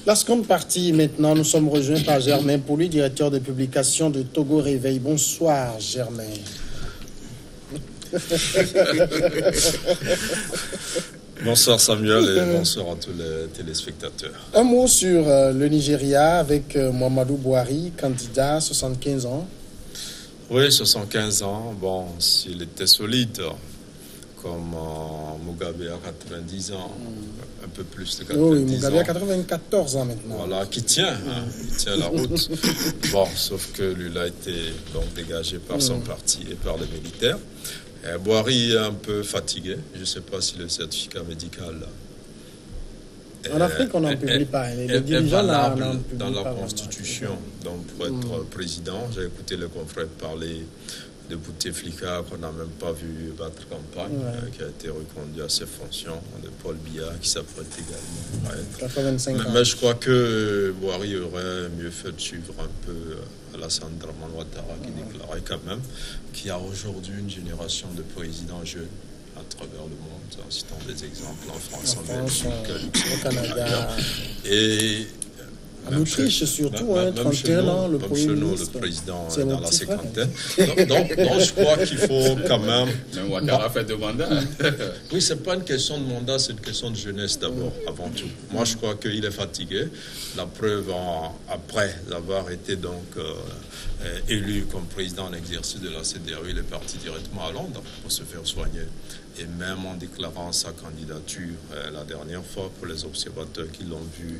La seconde partie, maintenant, nous sommes rejoints par Germain Pouli, directeur de publication de Togo Réveil. Bonsoir, Germain. Bonsoir Samuel et bonsoir à tous les téléspectateurs. Un mot sur le Nigeria avec Muhammadu Buhari, candidat, 75 ans. Oui, 75 ans. Bon, s'il était solide, comme Mugabe à 90 ans, un peu plus de 90 ans. Oui, Mugabe a 94 ans maintenant. Voilà, qui tient la route. Bon, sauf que lui, il a été donc dégagé par son parti et par les militaires. Buhari est un peu fatigué. Je ne sais pas si le certificat médical en Afrique, on n'en publie pas. Les dirigeants n'en publient dans la Constitution. Donc, pour être président, j'ai écouté le confrère parler de Bouteflika qu'on n'a même pas vu battre campagne, qui a été reconduit à ses fonctions, de Paul Biya qui s'apprête également à être. 85 ans. Mais je crois que Buhari aurait mieux fait de suivre un peu Alassane Dramane Ouattara qui déclarait quand même qu'il y a aujourd'hui une génération de présidents jeunes à travers le monde, en citant des exemples en France, en Belgique, au Canada. Et en Autriche surtout, 31 ans, le Premier ministre. Le président est dans la cinquantaine. Donc, je crois qu'il faut quand même... Même Ouattara fait deux mandats. Oui, c'est pas une question de mandat, c'est une question de jeunesse d'abord, avant tout. Moi, je crois qu'il est fatigué. La preuve, après avoir été donc élu comme président en exercice de la CDAO, il est parti directement à Londres pour se faire soigner. Et même en déclarant sa candidature la dernière fois, pour les observateurs qui l'ont vu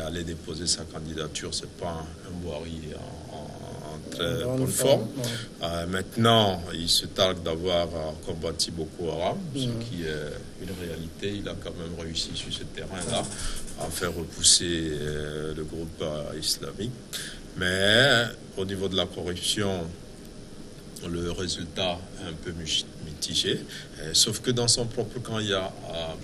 aller déposer sa candidature, c'est pas un Buhari en très bonne forme. Maintenant, il se targue d'avoir combattu Boko Haram, ce qui est une réalité. Il a quand même réussi sur ce terrain-là à faire repousser le groupe islamique. Mais au niveau de la corruption, le résultat est un peu mitigé, sauf que dans son propre camp, il y a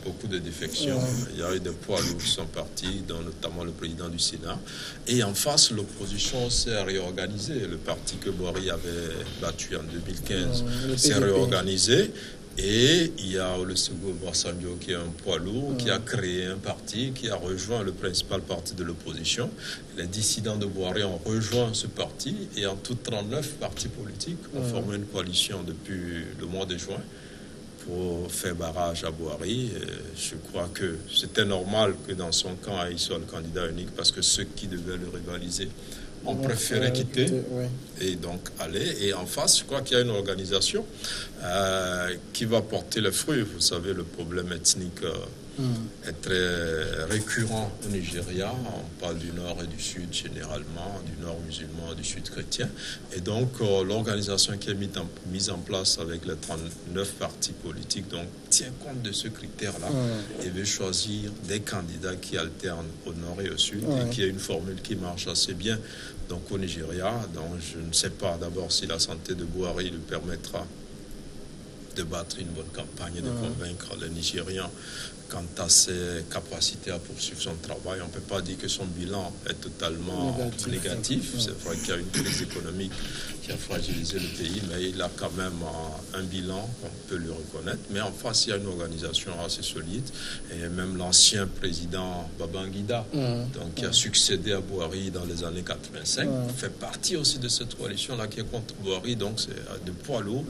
beaucoup de défections. Il y a eu des poids lourds qui sont partis, dont notamment le président du Sénat. Et en face, l'opposition s'est réorganisée. Le parti que Buhari avait battu en 2015 s'est réorganisé. Et il y a Olusegun Obasanjo qui est un poids lourd, qui a créé un parti, qui a rejoint le principal parti de l'opposition. Les dissidents de Buhari ont rejoint ce parti et en tout 39 partis politiques ont formé une coalition depuis le mois de juin pour faire barrage à Buhari. Je crois que c'était normal que dans son camp, il soit le candidat unique parce que ceux qui devaient le rivaliser ont préféré quitter et donc aller. Et en face, je crois qu'il y a une organisation qui va porter les fruits. Vous savez, le problème ethnique est très récurrent au Nigeria. On parle du nord et du sud généralement, du nord musulman et du sud chrétien. Et donc, l'organisation qui est mise en place avec les 39 partis politiques donc, tient compte de ce critère-là et veut choisir des candidats qui alternent au nord et au sud et qui a une formule qui marche assez bien donc, au Nigeria. Donc, je ne sais pas d'abord si la santé de Buhari lui permettra de battre une bonne campagne et de convaincre les Nigérians quant à ses capacités à poursuivre son travail. On ne peut pas dire que son bilan est totalement négatif. C'est vrai qu'il y a une crise économique qui a fragilisé le pays, mais il a quand même un bilan, on peut le reconnaître. Mais en face, il y a une organisation assez solide. Et même l'ancien président Babangida, donc, qui a succédé à Buhari dans les années 85, fait partie aussi de cette coalition-là qui est contre Buhari. Donc, c'est de poids lourd,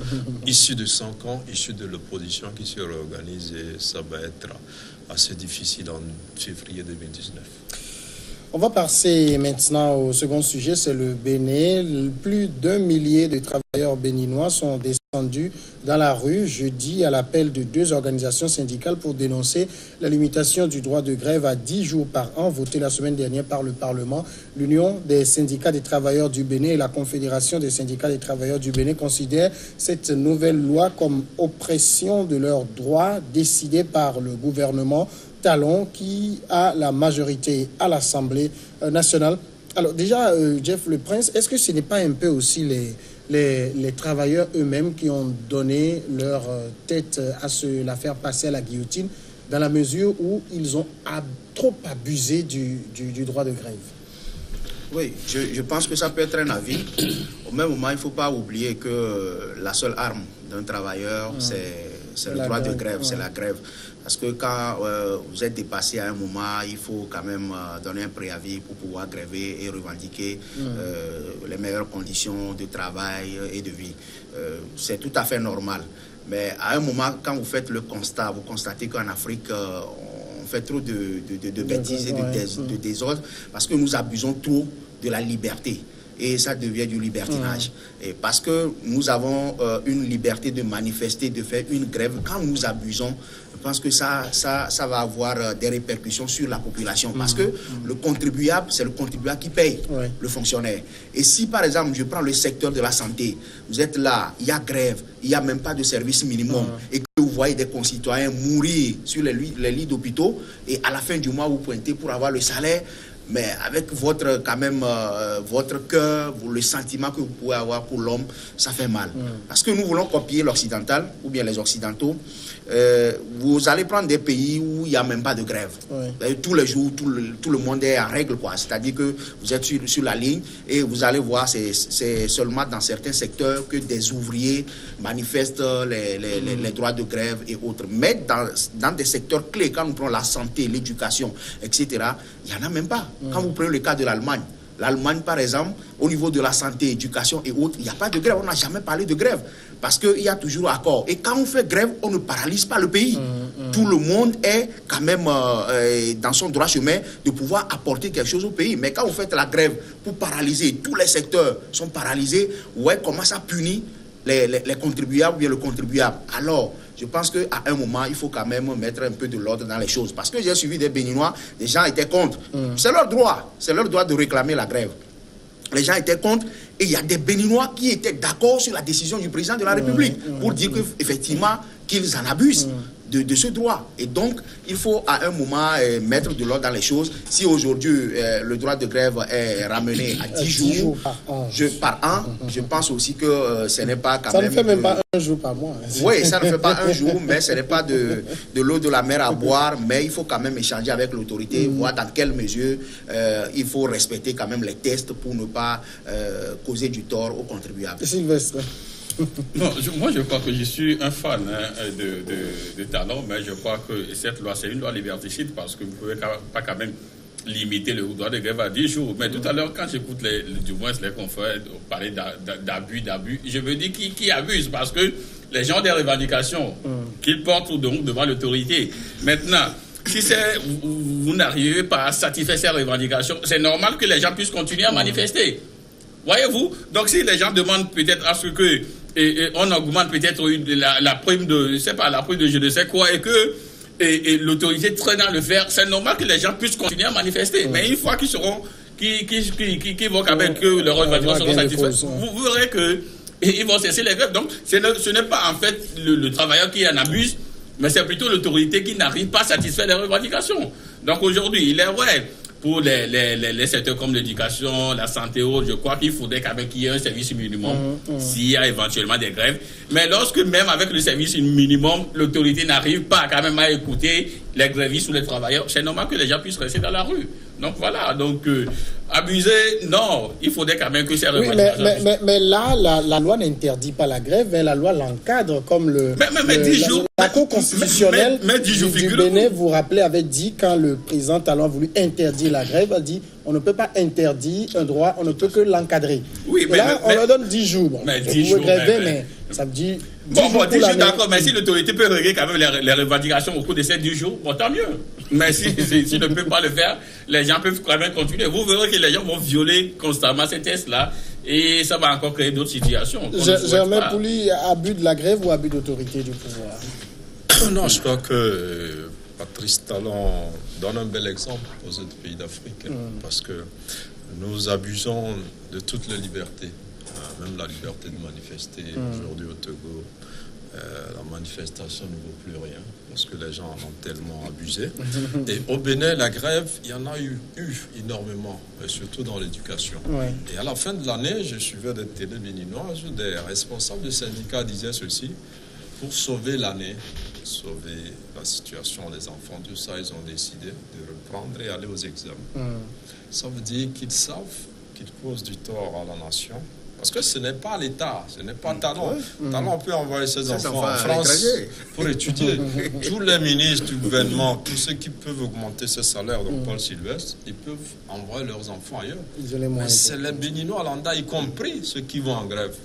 issus de 5 ans, issus de l'opposition qui se réorganise et ça va être assez difficile en février 2019. On va passer maintenant au second sujet, c'est le Bénin. Plus d'1 millier de travailleurs béninois sont descendus dans la rue jeudi à l'appel de 2 organisations syndicales pour dénoncer la limitation du droit de grève à 10 jours par an, votée la semaine dernière par le Parlement. L'Union des syndicats des travailleurs du Bénin et la Confédération des syndicats des travailleurs du Bénin considèrent cette nouvelle loi comme oppression de leurs droits décidée par le gouvernement Talon qui a la majorité à l'Assemblée nationale. Alors déjà, Jeff Le Prince, est-ce que ce n'est pas un peu aussi les travailleurs eux-mêmes qui ont donné leur tête à la faire passer à la guillotine dans la mesure où ils ont trop abusé du droit de grève? Oui, je pense que ça peut être un avis. Au même moment, il ne faut pas oublier que la seule arme d'un travailleur, c'est le droit de grève, c'est la grève. Parce que quand vous êtes dépassé à un moment, il faut quand même donner un préavis pour pouvoir gréver et revendiquer les meilleures conditions de travail et de vie. C'est tout à fait normal. Mais à un moment, quand vous faites le constat, vous constatez qu'en Afrique, on fait trop de bêtises et de désordre parce que nous abusons trop de la liberté. Et ça devient du libertinage. Et parce que nous avons une liberté de manifester, de faire une grève, quand nous abusons, je pense que ça va avoir des répercussions sur la population. Parce que le contribuable, c'est le contribuable qui paye le fonctionnaire. Et si, par exemple, je prends le secteur de la santé, vous êtes là, il y a grève, il n'y a même pas de service minimum, et que vous voyez des concitoyens mourir sur les lits d'hôpitaux, et à la fin du mois, vous pointez pour avoir le salaire, mais avec votre, quand même, votre cœur, le sentiment que vous pouvez avoir pour l'homme, ça fait mal. Parce que nous voulons copier l'occidental, ou bien les occidentaux. Vous allez prendre des pays où il n'y a même pas de grève. Tous les jours, tout le monde est en règle, quoi. C'est-à-dire que vous êtes sur la ligne et vous allez voir, c'est seulement dans certains secteurs que des ouvriers manifestent les droits de grève et autres. Mais dans des secteurs clés, quand nous prenons la santé, l'éducation, etc., il n'y en a même pas. Quand vous prenez le cas de l'Allemagne, par exemple, au niveau de la santé, éducation et autres, il n'y a pas de grève. On n'a jamais parlé de grève parce qu'il y a toujours accord. Et quand on fait grève, on ne paralyse pas le pays. Tout le monde est quand même dans son droit chemin de pouvoir apporter quelque chose au pays. Mais quand vous faites la grève pour paralyser, tous les secteurs sont paralysés, comment ça punit les contribuables ou bien le contribuable. Alors, je pense qu'à un moment, il faut quand même mettre un peu de l'ordre dans les choses. Parce que j'ai suivi des Béninois, les gens étaient contre. C'est leur droit de réclamer la grève. Les gens étaient contre et il y a des Béninois qui étaient d'accord sur la décision du président de la République pour dire qu'effectivement, qu'ils en abusent de ce droit. Et donc, il faut à un moment mettre de l'ordre dans les choses. Si aujourd'hui, le droit de grève est ramené à 10 jours par an, je pense aussi que ce n'est pas quand même... Ça ne fait même pas un jour par mois. Oui, ça ne fait pas un jour, mais ce n'est pas de l'eau de la mer à boire, mais il faut quand même échanger avec l'autorité, voir dans quelle mesure il faut respecter quand même les tests pour ne pas causer du tort aux contribuables. Sylvestre. Non, moi je crois que je suis un fan de talent, mais je crois que cette loi, c'est une loi liberticide parce que vous ne pouvez pas quand même limiter le droit de grève à 10 jours. Mais tout à l'heure, quand j'écoute du moins les confrères parler d'abus, je me dis qui abuse parce que les gens ont des revendications qu'ils portent donc devant l'autorité. Maintenant, si vous n'arrivez pas à satisfaire ces revendications, c'est normal que les gens puissent continuer à manifester. Voyez-vous? Donc si les gens demandent peut-être à ce que on augmente peut-être la prime de, je sais pas, la prime de je ne sais quoi, et que l'autorité traîne à le faire, c'est normal que les gens puissent continuer à manifester. Mais une fois qu'ils seront, qui vont quand même que leurs revendications seront satisfaites, vous verrez que ils vont cesser les grèves. Donc ce n'est pas en fait le travailleur qui en abuse, mais c'est plutôt l'autorité qui n'arrive pas à satisfaire les revendications. Donc aujourd'hui, il est vrai, pour les secteurs comme l'éducation, la santé, je crois qu'il faudrait quand même qu'il y ait un service minimum s'il y a éventuellement des grèves. Mais lorsque même avec le service minimum, l'autorité n'arrive pas quand même à écouter les grévistes ou les travailleurs, c'est normal que les gens puissent rester dans la rue. Donc voilà, donc abuser, non, il faudrait quand même que ces revendications... Mais là, la loi n'interdit pas la grève, mais la loi l'encadre comme la Cour constitutionnelle du Bénin, vous rappelez, avait dit, quand le président Talon a voulu interdire la grève, a dit on ne peut pas interdire un droit, on ne peut que l'encadrer. Oui, mais là, on leur donne 10 jours. Bon, mais 10 jours, mais ça me dit... Bon, 10 jours, d'accord, mais si l'autorité peut régler quand même les revendications au cours de ces 10 jours, bon, tant mieux. Mais si ne peut pas le faire, les gens peuvent quand même continuer. Vous verrez que les gens vont violer constamment ces tests-là et ça va encore créer d'autres situations. Germain Pouli, abus de la grève ou abus d'autorité du pouvoir? Non, je crois que Patrice Talon donne un bel exemple aux autres pays d'Afrique, parce que nous abusons de toutes les libertés, même la liberté de manifester. Aujourd'hui au Togo, la manifestation ne vaut plus rien, parce que les gens en ont tellement abusé. Et au Bénin, la grève, il y en a eu énormément, surtout dans l'éducation. Et à la fin de l'année, je suivais des télés béninoises où des responsables de syndicats disaient ceci: pour sauver l'année, sauver la situation des enfants, tout ça, ils ont décidé de reprendre et aller aux examens. Ça veut dire qu'ils savent qu'ils causent du tort à la nation Parce que ce n'est pas l'État, ce n'est pas Talon. Talon peut envoyer ses enfants en à France pour étudier. Tous les ministres du gouvernement, tous ceux qui peuvent augmenter ce salaire, donc Paul Sylvestre, ils peuvent envoyer leurs enfants ailleurs. Mais c'est les Béninois lambda, y compris ceux qui vont en grève.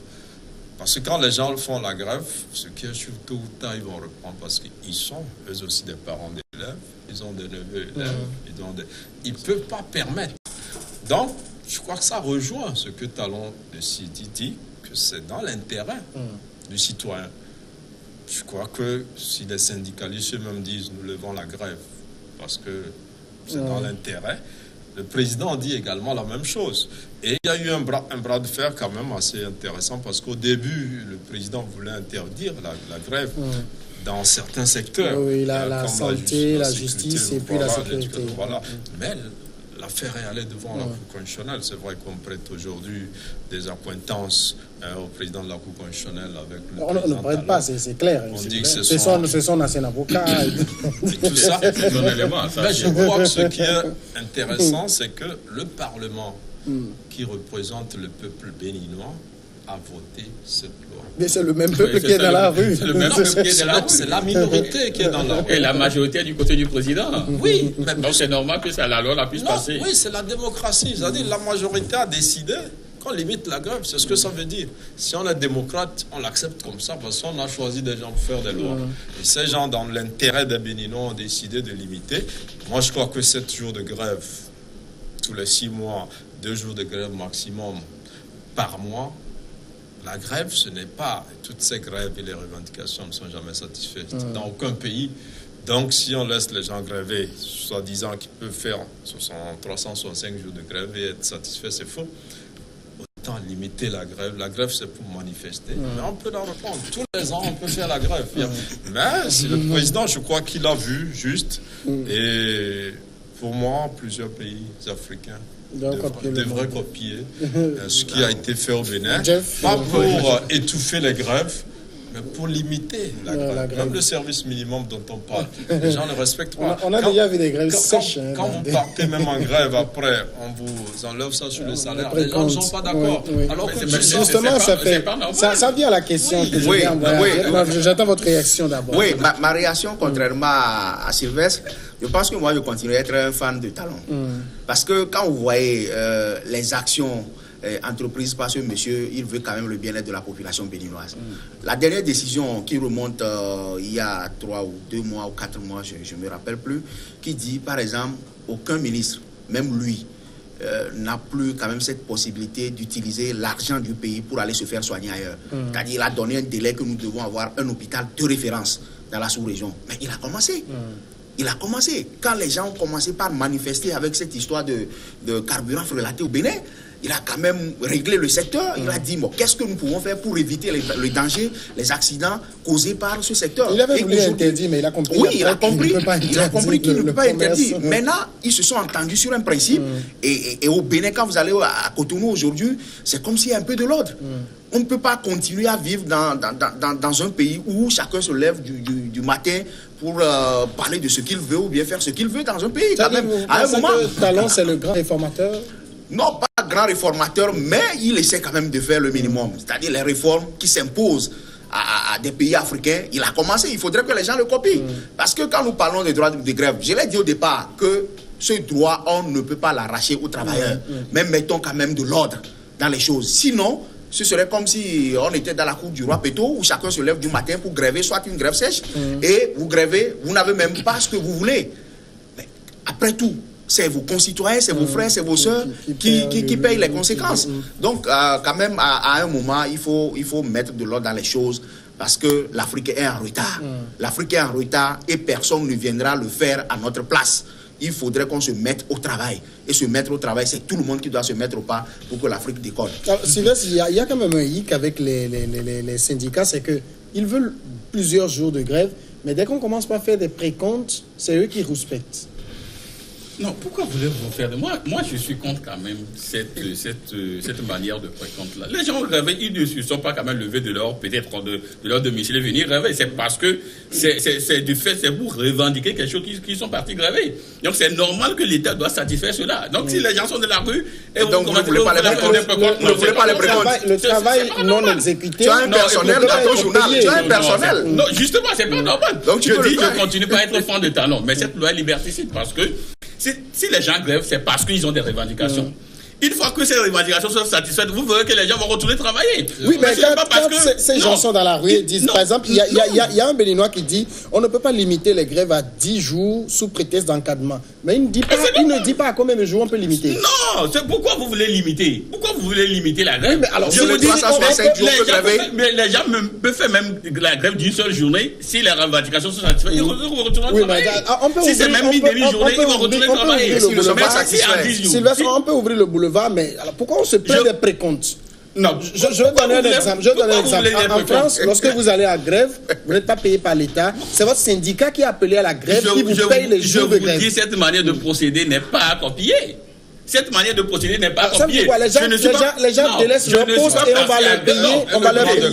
Parce que quand les gens font la grève, ce qui est sûr, tôt ou tard, ils vont reprendre parce qu'ils sont eux aussi des parents d'élèves, ils ont des neveux élèves, ils ne peuvent pas permettre. Donc, je crois que ça rejoint ce que Talon dit, que c'est dans l'intérêt du citoyen. Je crois que si les syndicalistes eux-mêmes disent nous levons la grève parce que c'est dans l'intérêt, le président dit également la même chose. Et il y a eu un bras de fer quand même assez intéressant parce qu'au début, le président voulait interdire la grève dans certains secteurs. Oui, la santé, la justice et puis la sécurité. Voilà. Mais l'affaire est allée devant la Cour constitutionnelle. C'est vrai qu'on prête aujourd'hui des accointances au président de la Cour constitutionnelle avec le président. On ne prête pas, c'est clair. On dit que c'est son ancien avocat. Et tout ça. Mais je crois que ce qui est intéressant, c'est que le Parlement qui représente le peuple béninois a voté cette loi. Mais c'est le même peuple qui est dans la rue. C'est le même peuple qui est dans la rue. C'est la minorité qui est dans la rue. Et la majorité est du côté du président. Oui. Mais donc c'est normal que la loi puisse passer. Oui, c'est la démocratie. C'est-à-dire la majorité a décidé qu'on limite la grève. C'est ce que ça veut dire. Si on est démocrate, on l'accepte comme ça parce qu'on a choisi des gens pour faire des lois. Et ces gens, dans l'intérêt des Béninois, ont décidé de limiter. Moi, je crois que 7 jours de grève, tous les 6 mois, 2 jours de grève maximum par mois, la grève, ce n'est pas... Toutes ces grèves et les revendications ne sont jamais satisfaites dans aucun pays. Donc, si on laisse les gens gréver, soi-disant qu'ils peuvent faire 365 jours de grève et être satisfaits, c'est faux. Autant limiter la grève. La grève, c'est pour manifester. Mais on peut la reprendre. Tous les ans, on peut faire la grève. Mais si le président, je crois qu'il a vu juste. Et pour moi, plusieurs pays africains devrait copier ce qui a été fait au Bénin, pas pour étouffer les grèves, mais pour limiter la grève. Même le service minimum dont on parle, les gens ne respectent pas. On a déjà vu des grèves sèches. Quand vous partez même en grève, après, on vous enlève ça sur le salaire. Les gens ne sont pas d'accord. Alors que justement, ça vient à la question que je viens de dire. J'attends votre réaction d'abord. Oui, ma réaction, contrairement à Sylvestre, je pense que moi, je continue à être un fan de Talon. Parce que quand vous voyez les actions entreprises par ce monsieur, il veut quand même le bien-être de la population béninoise. La dernière décision qui remonte il y a 3 ou 2 mois ou 4 mois, je ne me rappelle plus, qui dit, par exemple, aucun ministre, même lui, n'a plus quand même cette possibilité d'utiliser l'argent du pays pour aller se faire soigner ailleurs. C'est-à-dire, il a donné un délai que nous devons avoir un hôpital de référence dans la sous-région. Mais il a commencé. Il a commencé. Quand les gens ont commencé par manifester avec cette histoire de carburant relaté au Bénin, il a quand même réglé le secteur. Il a dit, bon, qu'est-ce que nous pouvons faire pour éviter les dangers, les accidents causés par ce secteur. Il avait voulu interdire, mais il a compris. Oui, il a compris qu'il ne peut pas interdire. Maintenant, ils se sont entendus sur un principe. Et au Bénin, quand vous allez à Cotonou aujourd'hui, c'est comme s'il y a un peu de l'ordre. On ne peut pas continuer à vivre dans un pays où chacun se lève du matin pour parler de ce qu'il veut ou bien faire ce qu'il veut dans un pays. Quand même, à un moment. Talon, c'est le grand réformateur? Non, pas grand réformateur, mais il essaie quand même de faire le minimum. C'est-à-dire les réformes qui s'imposent à des pays africains. Il a commencé, il faudrait que les gens le copient. Parce que quand nous parlons des droits de grève, je l'ai dit au départ que ce droit, on ne peut pas l'arracher aux travailleurs. Mais mettons quand même de l'ordre dans les choses. Sinon, ce serait comme si on était dans la cour du roi Péto, où chacun se lève du matin pour gréver, soit une grève sèche, et vous grévez, vous n'avez même pas ce que vous voulez. Mais après tout, c'est vos concitoyens, c'est vos frères, c'est vos soeurs qui payent les conséquences. Donc, quand même, à un moment, il faut mettre de l'ordre dans les choses parce que l'Afrique est en retard. L'Afrique est en retard et personne ne viendra le faire à notre place. Il faudrait qu'on se mette au travail. Et se mettre au travail, c'est tout le monde qui doit se mettre au pas pour que l'Afrique décolle. Sylvestre, il y a quand même un hic avec les syndicats, c'est qu'ils veulent plusieurs jours de grève, mais dès qu'on commence par faire des précomptes, c'est eux qui respectent. Non, pourquoi voulez-vous faire de moi? Moi, je suis contre quand même cette manière de précompte-là. Les gens rêvent, ils ne se sont pas quand même levés de leur, peut-être de leur domicile et venir rêver. C'est parce que c'est du fait, c'est pour revendiquer quelque chose qu'ils sont partis rêver. Donc, c'est normal que l'État doit satisfaire cela. Donc, si les gens sont de la rue, et donc, vous ne voulez pas les précomptes. Le travail non exécuté. Tu as un personnel dans ton journal. Tu as un personnel. Non, justement, c'est pas normal. Donc, je continue pas à être fan de talent. Mais cette loi est liberticide parce que si les gens grèvent, c'est parce qu'ils ont des revendications. Une fois que ces revendications sont satisfaites, vous verrez que les gens vont retourner travailler. Oui, mais quand ces gens sont dans la rue et disent, par exemple, il y a un Béninois qui dit, on ne peut pas limiter les grèves à 10 jours sous prétexte d'encadrement. Mais il ne dit pas à combien de jours on peut limiter. Non, c'est pourquoi vous voulez limiter. Pourquoi vous voulez limiter la grève? Oui, mais alors, je vous dis, les gens peuvent faire même la grève d'une seule journée si les revendications sont satisfaites. Ils vont retourner travailler. Si c'est même une demi-journée, ils vont retourner travailler. Sylvestre, on peut ouvrir le boulevard, mais alors pourquoi on se plaint des précomptes? Non, je vais donner un exemple. En France, lorsque vous allez à grève, vous n'êtes pas payé par l'État. C'est votre syndicat qui est appelé à la grève qui vous paye les jours de grève. Je vous dis, cette manière de procéder n'est pas à copier. Cette manière de procéder n'est pas à copier. Les gens délaissent leur poste et on va leur payer. On va leur payer.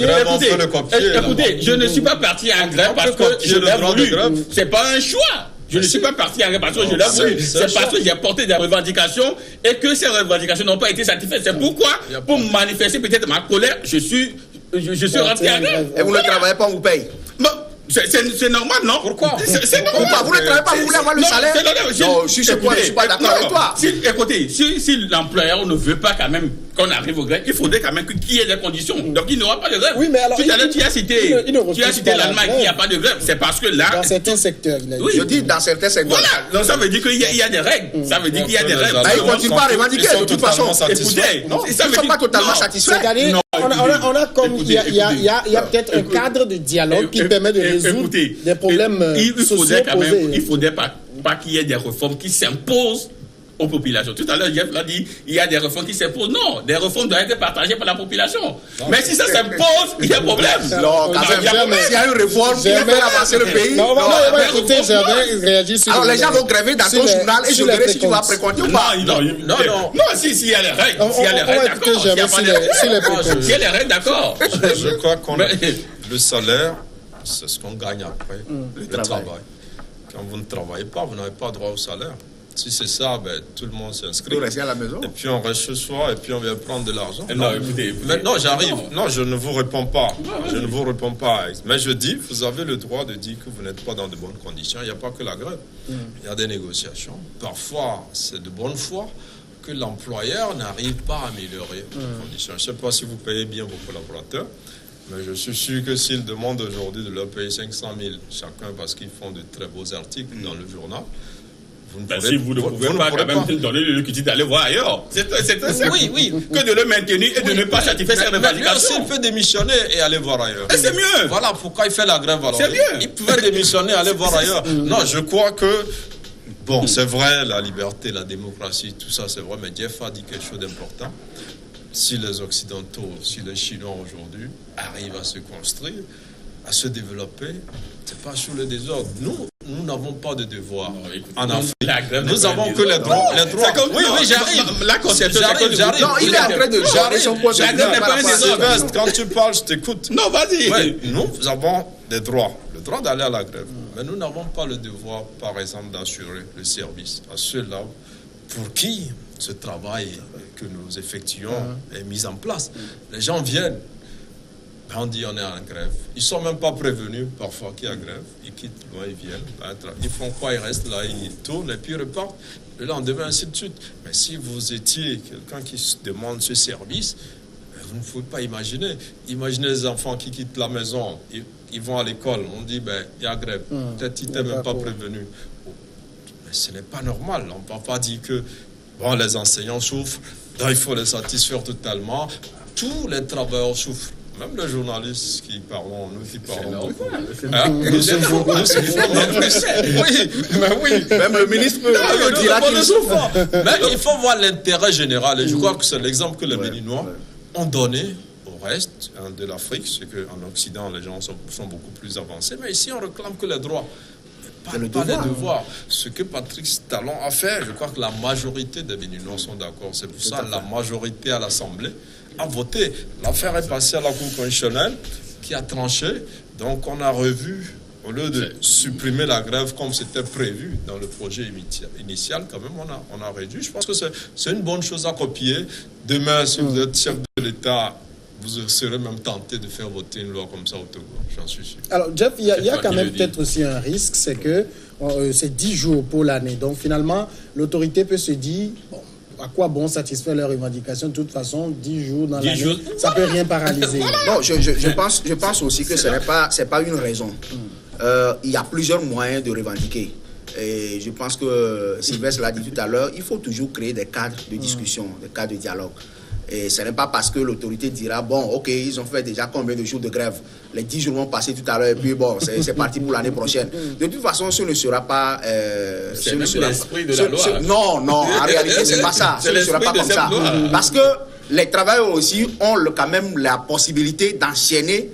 Écoutez, je ne suis pas parti en grève parce que je l'ai voulu. C'est pas un choix. Je ne suis pas parti en grève parce que je l'ai voulu. C'est parce que j'ai porté des revendications et que ces revendications n'ont pas été satisfaites. C'est pourquoi, pour manifester peut-être ma colère, je suis rentré en grève. Et vous ne travaillez pas, on vous paye. C'est normal, non? Pourquoi? C'est normal. Vous ne travaillez pas, vous voulez avoir le salaire? Non, je suis pas d'accord avec toi. Écoutez, si l'employeur ne veut pas quand même qu'on arrive au grève, il faudrait quand même qu'il y ait des conditions. Donc il n'y aura pas de grève. Oui, mais alors, tout à l'heure, tu as cité l'Allemagne qui n'y a pas de grève. C'est parce que là. Dans certains secteurs, il a dit. Oui, je dis dans certains secteurs. Voilà. Donc ça veut dire qu'il y a des règles. Ça veut dire qu'il y a des règles. Ils ne continuent pas à revendiquer de toute façon. Écoutez, ils ne sont pas totalement satisfaits. On a comme. Il y a peut-être un cadre de dialogue qui permet de résoudre des problèmes sociaux posés. Il ne faudrait pas qu'il y ait des réformes qui s'imposent aux populations. Tout à l'heure, Jeff l'a dit, il y a des réformes qui s'imposent. Non, des réformes doivent être partagées par la population. Mais si ça s'impose, il y a un problème. Non, s'il y a une réforme qui fait avancer le pays. Non, écoutez, j'avais réagi sur. Alors les gens vont gréver dans ton journal et je verrai si tu vas précompter ou pas. Non, s'il y a les règles. S'il y a les règles, d'accord. S'il y a les règles, d'accord. Je crois qu'on le salaire, c'est ce qu'on gagne après le travail. Quand vous ne travaillez pas, vous n'avez pas droit au salaire. Si c'est ça, tout le monde s'inscrit. Vous restez à la maison. Et puis on reste chez soi et puis on vient prendre de l'argent. Non, écoutez. Maintenant, j'arrive. Non, je ne vous réponds pas. Je ne vous réponds pas. Mais je dis, vous avez le droit de dire que vous n'êtes pas dans de bonnes conditions. Il n'y a pas que la grève. Il y a des négociations. Parfois, c'est de bonne foi que l'employeur n'arrive pas à améliorer les conditions. Je ne sais pas si vous payez bien vos collaborateurs. Mais je suis sûr que s'ils demandent aujourd'hui de leur payer 500 000 chacun parce qu'ils font de très beaux articles dans le journal, si vous ne pouvez pas quand même donner le critique d'aller voir ailleurs. C'est oui. Que de le maintenir et de ne pas satisfaire ses revendications. S'il peut démissionner et aller voir ailleurs. Et c'est mieux. Voilà pourquoi il fait la grève alors. C'est mieux. Il pouvait démissionner et aller voir ailleurs. Non, je crois que bon, c'est vrai, la liberté, la démocratie, tout ça, c'est vrai, mais Jeff a dit quelque chose d'important. Si les Occidentaux, si les Chinois aujourd'hui arrivent à se construire, à se développer, c'est pas sous le désordre. Nous n'avons pas de devoir. En Afrique, nous avons que les droits. Oui, j'arrive. La conception, j'arrive. Non, il est en train de gérer son point de vue. La grève n'est pas un désordre. Quand tu parles, je t'écoute. Non, vas-y. Oui, nous avons des droits. Le droit d'aller à la grève. Mais nous n'avons pas le devoir, par exemple, d'assurer le service à ceux-là pour qui ce travail que nous effectuons est mis en place. Les gens viennent. On dit on est en grève. Ils ne sont même pas prévenus parfois qu'il y a grève. Ils quittent loin, ils viennent. Ils font quoi? Ils restent là, ils tournent et puis ils repartent. Le lendemain, ainsi de suite. Mais si vous étiez quelqu'un qui se demande ce service, vous ne pouvez pas imaginer. Imaginez les enfants qui quittent la maison. Ils vont à l'école. On dit, il y a grève. Peut-être qu'ils n'étaient même pas prévenus. Mais ce n'est pas normal. On ne peut pas dire que les enseignants souffrent. Donc il faut les satisfaire totalement. Tous les travailleurs souffrent. Même les journalistes qui parlent, nous qui parlons beaucoup. Nous souffrons. Oui. Même le ministre dira qu'il souffre. Mais il faut voir l'intérêt général. Et je crois que c'est l'exemple que les Béninois ont donné au reste de l'Afrique. C'est qu'en Occident, les gens sont beaucoup plus avancés. Mais ici, on réclame que les droits. Pas les devoirs. Ce que Patrice Talon a fait, je crois que la majorité des Béninois sont d'accord. C'est pour ça que la majorité à l'Assemblée a voté. L'affaire est passée à la Cour constitutionnelle qui a tranché. Donc on a revu, au lieu de supprimer la grève comme c'était prévu dans le projet initial, quand même on a réduit. Je pense que c'est une bonne chose à copier. Demain, si vous êtes chef de l'État, vous serez même tenté de faire voter une loi comme ça au Togo, j'en suis sûr. Alors, Jeff, il y a quand même peut-être aussi un risque, c'est que c'est 10 jours pour l'année. Donc, finalement, l'autorité peut se dire, bon, à quoi bon satisfaire leurs revendications? De toute façon, 10 jours dans l'année, ça ne peut rien paralyser. Non, je pense aussi que ce n'est pas une raison. Il y a plusieurs moyens de revendiquer. Et je pense que Sylvestre l'a dit tout à l'heure, il faut toujours créer des cadres de discussion, des cadres de dialogue. Et ce n'est pas parce que l'autorité dira, bon, ok, ils ont fait déjà combien de jours de grève? Les 10 jours vont passer tout à l'heure et puis bon, c'est parti pour l'année prochaine. De toute façon, ce ne sera pas... c'est l'esprit de la loi. Non, en réalité, c'est pas ça. Ce ne sera pas comme ça. Parce que les travailleurs aussi ont quand même la possibilité d'enchaîner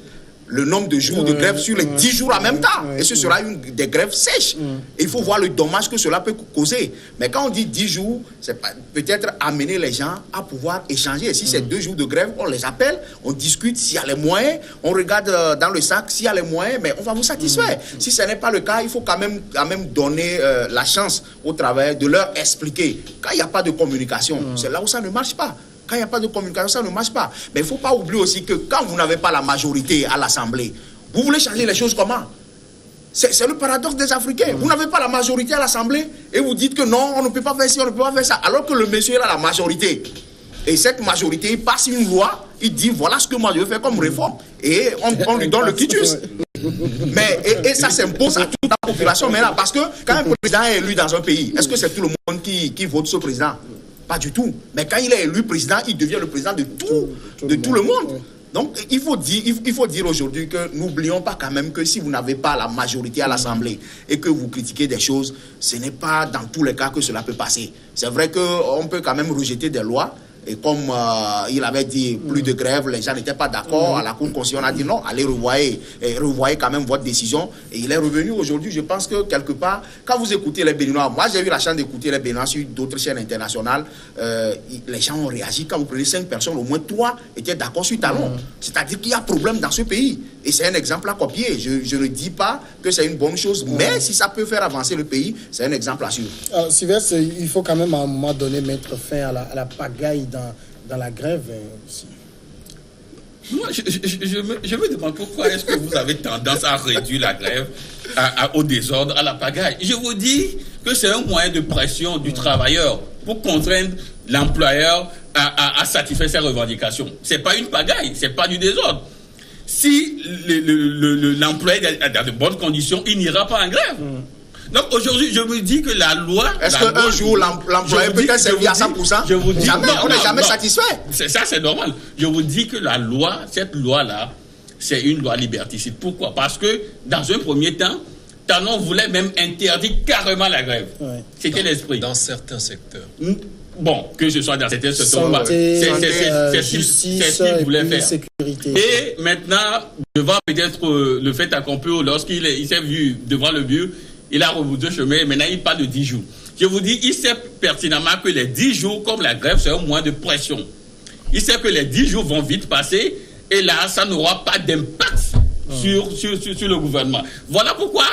le nombre de jours de grève sur les 10 jours en même temps. Et ce sera des grèves sèches. Et il faut voir le dommage que cela peut causer. Mais quand on dit 10 jours, c'est peut-être amener les gens à pouvoir échanger. Et si c'est 2 jours de grève, on les appelle, on discute s'il y a les moyens, on regarde dans le sac s'il y a les moyens, mais on va vous satisfaire. Si ce n'est pas le cas, il faut quand même donner la chance aux travailleurs de leur expliquer. Quand il n'y a pas de communication, c'est là où ça ne marche pas. Quand il n'y a pas de communication, ça ne marche pas. Mais il ne faut pas oublier aussi que quand vous n'avez pas la majorité à l'Assemblée, vous voulez changer les choses comment? C'est le paradoxe des Africains. Vous n'avez pas la majorité à l'Assemblée et vous dites que non, on ne peut pas faire ci, on ne peut pas faire ça. Alors que le monsieur a la majorité. Et cette majorité, il passe une loi, il dit voilà ce que moi je veux faire comme réforme. Et on lui donne le quitus. Mais, et ça s'impose à toute la population maintenant. Parce que quand un président est élu dans un pays, est-ce que c'est tout le monde qui vote ce président? Pas du tout. Mais quand il est élu président, il devient le président de tout le monde. Donc, il faut dire aujourd'hui que n'oublions pas quand même que si vous n'avez pas la majorité à l'Assemblée et que vous critiquez des choses, ce n'est pas dans tous les cas que cela peut passer. C'est vrai qu'on peut quand même rejeter des lois. Et comme il avait dit, plus de grève, les gens n'étaient pas d'accord. À la Cour constitutionnelle, on a dit non, allez revoyez quand même votre décision. Et il est revenu aujourd'hui. Je pense que quelque part, quand vous écoutez les Béninois, moi j'ai eu la chance d'écouter les Béninois sur d'autres chaînes internationales, les gens ont réagi. Quand vous prenez 5 personnes, au moins 3 étaient d'accord sur Talon. C'est-à-dire qu'il y a problème dans ce pays. Et c'est un exemple à copier. Je ne dis pas que c'est une bonne chose, mais si ça peut faire avancer le pays, c'est un exemple à suivre. Alors, Sylvestre, il faut quand même à un moment donné mettre fin à la pagaille dans la grève aussi. Moi, je me demande pourquoi est-ce que vous avez tendance à réduire la grève au désordre, à la pagaille. Je vous dis que c'est un moyen de pression du travailleur pour contraindre l'employeur à satisfaire ses revendications. C'est pas une pagaille, c'est pas du désordre. Si l'employé est dans de bonnes conditions, il n'ira pas en grève. Donc aujourd'hui, je me dis que la loi... Est-ce qu'un jour, l'employé peut être servi à 100%? Je vous dis, jamais, on n'est jamais satisfait. Ça, c'est normal. Je vous dis que la loi, cette loi-là, c'est une loi liberticide. Pourquoi? Parce que, dans un premier temps, Talon voulait même interdire carrément la grève. Ouais. C'était l'esprit. Dans certains secteurs. Bon, que ce soit dans certains secteurs. C'est ce qu'il voulait faire. Sécurité. Et maintenant, devant peut-être le fait accompli, lorsqu'il s'est vu devant le but, il a rebouté le chemin, maintenant il parle de 10 jours. Je vous dis, il sait pertinemment que les 10 jours, comme la grève, c'est un moyen de pression. Il sait que les 10 jours vont vite passer, et là, ça n'aura pas d'impact sur le gouvernement. Voilà pourquoi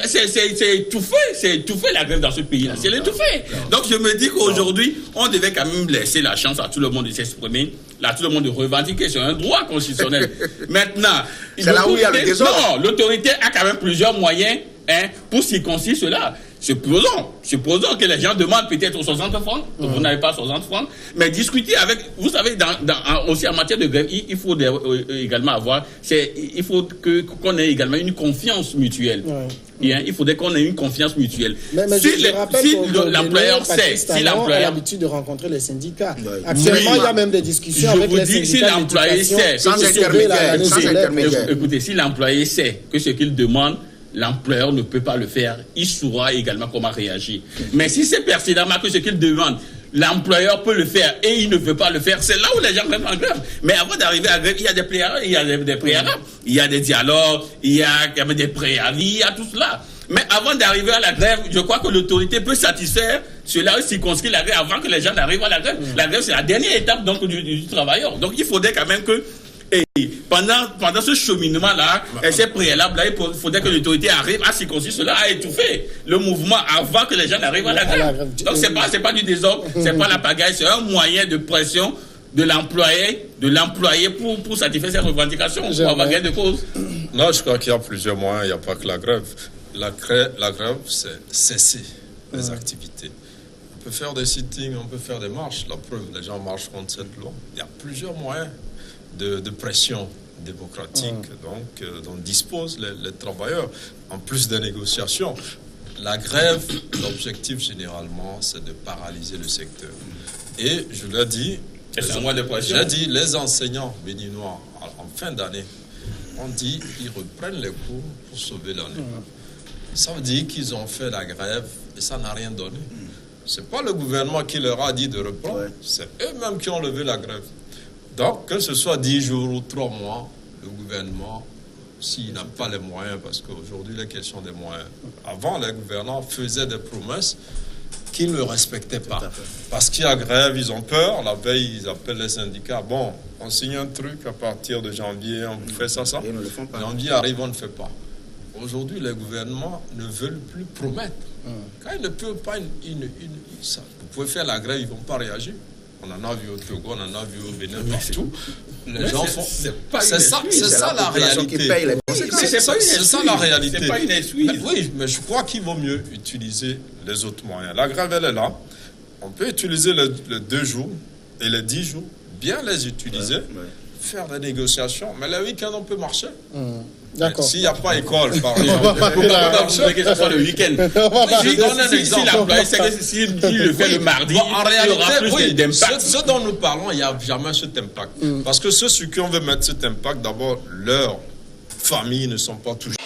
c'est étouffé la grève dans ce pays-là. C'est l'étouffé. Donc je me dis qu'aujourd'hui, on devait quand même laisser la chance à tout le monde de s'exprimer, à tout le monde de revendiquer. C'est un droit constitutionnel. Maintenant, c'est là où il y a le désordre. Non, l'autorité a quand même plusieurs moyens pour circoncire cela. Supposons que les gens demandent peut-être 60 francs, vous n'avez pas 60 francs, mais discuter avec, vous savez, aussi en matière de grève, il faut également avoir, il faut qu'on ait également une confiance mutuelle. Il faudrait qu'on ait une confiance mutuelle. Mais si l'employeur sait, si l'employeur a l'habitude de rencontrer les syndicats. Actuellement, il y a même des discussions avec les syndicats. Si l'employé sait, sans intermédiaire. Écoutez, si l'employé sait que ce qu'il demande, l'employeur ne peut pas le faire. Il saura également comment réagir. Mais si c'est pertinemment que ce qu'il demande, l'employeur peut le faire et il ne veut pas le faire, c'est là où les gens restent en grève. Mais avant d'arriver à la grève, il y a des préalables, il y a des dialogues, il y a des préavis, il y a tout cela. Mais avant d'arriver à la grève, je crois que l'autorité peut satisfaire cela, circonscrire la grève avant que les gens n'arrivent à la grève. La grève, c'est la dernière étape donc, du travailleur. Donc il faudrait quand même que pendant ce cheminement-là, et ces préalables-là, il faudrait que l'autorité arrive à circonscrire cela, à étouffer le mouvement avant que les gens n'arrivent à la grève. Donc c'est pas du désordre, c'est pas la pagaille, c'est un moyen de pression de l'employé pour satisfaire ses revendications, pour avoir gain de cause. Non, je crois qu'il y a plusieurs moyens, il n'y a pas que la grève. La grève, c'est cesser les activités. On peut faire des sittings, on peut faire des marches. La preuve, les gens marchent contre cette loi. Il y a plusieurs moyens de pression démocratique dont disposent les travailleurs, en plus des négociations. La grève, l'objectif généralement, c'est de paralyser le secteur. Et je l'ai dit, les enseignants béninois, en fin d'année, on dit qu'ils reprennent les cours pour sauver l'année. Ça veut dire qu'ils ont fait la grève et ça n'a rien donné. Ce n'est pas le gouvernement qui leur a dit de reprendre, c'est eux-mêmes qui ont levé la grève. Donc, que ce soit 10 jours ou 3 mois, le gouvernement, s'il n'a pas les moyens, parce qu'aujourd'hui, la question des moyens, avant, les gouvernants faisaient des promesses qu'ils ne respectaient pas. Parce qu'il y a grève, ils ont peur. La veille, ils appellent les syndicats. Bon, on signe un truc à partir de janvier, on fait ça. Ils ne le font pas. Janvier arrive, on ne fait pas. Aujourd'hui, les gouvernements ne veulent plus promettre. Quand ils ne peuvent pas, vous pouvez faire la grève, ils ne vont pas réagir. On en a vu au Togo, on en a vu au Bénin, partout. Les gens font. C'est ça la réalité. C'est ça la réalité. C'est pas une excuse. Oui, mais je crois qu'il vaut mieux utiliser les autres moyens. La grève, elle est là. On peut utiliser les 2 jours et les 10 jours, bien les utiliser, faire des négociations. Mais le week-end, on peut marcher. D'accord. S'il n'y a pas école, par exemple, que ce soit le week-end. Si l'employé sait que s'il le fait le mardi, en réalité, il y aura plus d'impact. Ce dont nous parlons, il n'y a jamais cet impact. Parce que ceux sur qui on veut mettre cet impact, d'abord, leurs familles ne sont pas touchées.